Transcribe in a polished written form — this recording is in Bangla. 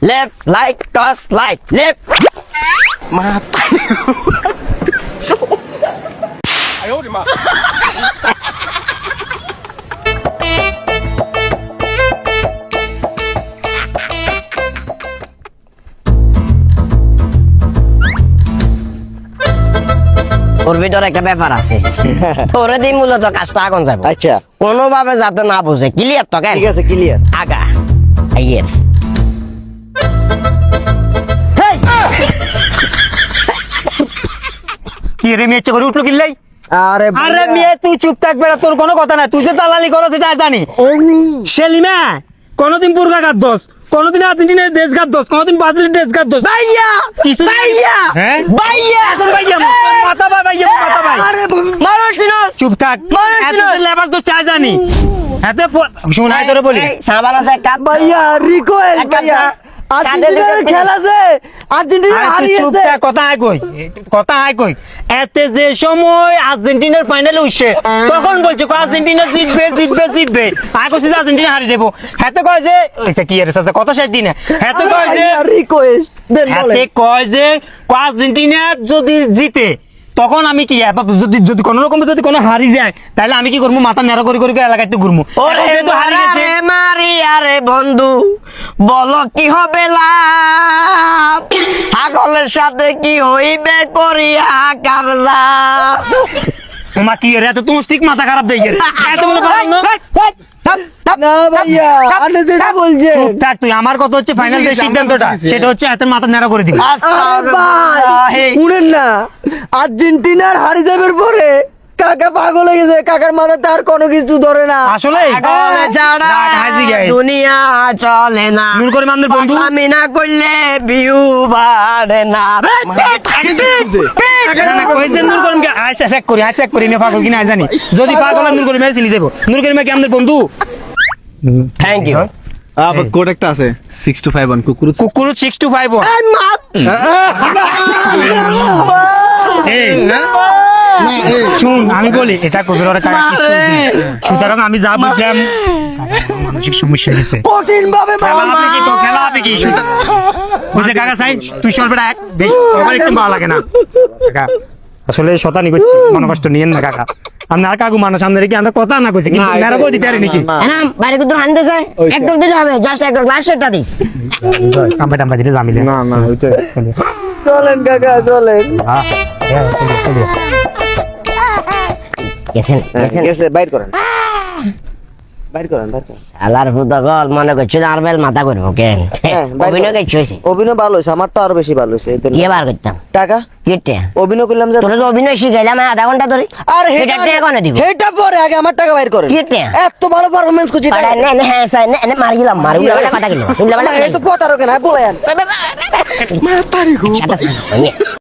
Left right toss light left মাথা ওর ভিতরে একটা ব্যাপার আছে ওরে দিয়ে মূলত কাজটা আগুন যাবে আচ্ছা কোনোভাবে যাতে না বুঝে ক্লিয়ার তো কেন ঠিক আছে ক্লিয়ার আগা আইয়ের কি রে মেয়ে করে উঠলো কিল্লাই আরে আরে মেয়ে তুই চুপ থাকবে না তোর কোনো কথা নাই তুই যে দালালি করো সেটা জানি সেলিমা কোনদিন বুর্গা গাদ দোস কোনদিন আর্জেন্টিনার দেশ গাদ দোস কোনদিন ব্রাজিলের দেশ গাদ দোস ভাইয়া কিছু ভাইয়া হ্যাঁ ভাইয়া ভাইয়া মাথা ভাই ভাইয়া মাথা ভাই আরে মানুষ দিনস চুপ থাক এত লেবাস তো চাই জানি এত শোনাই তোরে বলি সাবান আছে কাপ ভাইয়া রিকোয়েস্ট একটা ভাইয়া কাঁধে আর্জেন্টিনার লেগে খেলা আছে আর্জেন্টিনা আরে তুই চুপ হারিয়েছে থাক কথা আয় কই এতে যে সময় আর্জেন্টিনার ফাইনালে উঠছে তখন বলছে আর্জেন্টিনা জিতবে জিতবে জিতবে আয় কইছে যে আর্জেন্টিনা হারিয়ে যাবো হাতে কয় যে আচ্ছা কি এর সাথে কথা শেষ দিনে হাতে কয় যে রিকোয়েস্ট দেন বলে হাতে কয় যে আর্জেন্টিনা যদি জিতে তখন আমি কি যদি যদি কোনো রকম যদি কোনো হারি যায় তাহলে আমি কি করবো মাথা নেড়া করে করে এলাকায় ঘুরবো ওরে মারে মারি আরে বন্ধু বলো কি হবে লাভ পাগলের সাথে কি হইবে করিয়া কাবজা তোমার কি রে এত তোমার ঠিক মাথা খারাপ দেখে এত বলে ভালো না ভাইয়া আপনি যেটা বলছেন চুপ থাক তুই আমার কথা হচ্ছে ফাইনাল যে সিদ্ধান্তটা সেটা হচ্ছে হাতের মাথা নেড়া করে দিবি ভাই শুনেন না আর্জেন্টিনার হারি যাবার পরে কাকা পাগল হয়ে গেছে কাকার মাথাতে আর কোনো কিছু ধরে না আসলে পাগল ছাড়া রাগ হাসি গায়ে। দুনিয়া চলে না নুন করে আমাদের বন্ধু আমি না করলে ভিউ বাড়ে না কইছেন নূর করিম কে আচ্ছা চেক করি না পাগল কিনা জানি যদি পাগল নূর করিম মেরে চিনি দেব নূর করিম কি আমাদের বন্ধু থ্যাংক ইউ আবার কোড একটা আছে 6251 কুকুর কুকুর 6251 এই শুন আমি বলি এটা কুকুরের টাকা সুতরাং আমি যা বুঝলাম মানসিক সমস্যা হয়েছে কঠিন ভাবে খেলা হবে কি বুঝে কাকা সাই তুই সরবেটা এক বেশ আমার একটু ভালো লাগে না কাকা আসলে শতানি করছি মনে কষ্ট নিয়েন না কাকা আপনি আর কাকু মানুষ সামনে রেখে আমরা কথা না কইছি কিন্তু মেরা বই দিতে পারি নাকি না বাইরে কিন্তু হানতে চাই একটু দিতে হবে জাস্ট একটু লাস্টেরটা দিস কাম্পা টাম্পা দিলে জামিলে না না ওইটা চলেন কাকা চলেন গেছেন গেছেন গেছে বাইর করেন বাইর করেন আলার ফুটবল মনে করছে আরবেল মাথা করবো কেন হ্যাঁ, বাইর অভিনয় কর। কিছু হয়েছে অভিনয় ভালো হয়েছে আমার তো আরো বেশি ভালো হয়েছে এদের কি বার করতাম টাকা কেটে অভিনয় করলাম যে তোরা যে অভিনয় শিখাইলাম আধা ঘন্টা ধরে আর এটা টাকা কোনে দিব হেটা পরে আগে আমার টাকা বাইর করেন কেটে এত ভালো পারফরম্যান্স করছি টাকা নে নে হ্যাঁ স্যার নে মারিলাম কথা কিলো শুনলাম এই তো পতারো কেন বলেন না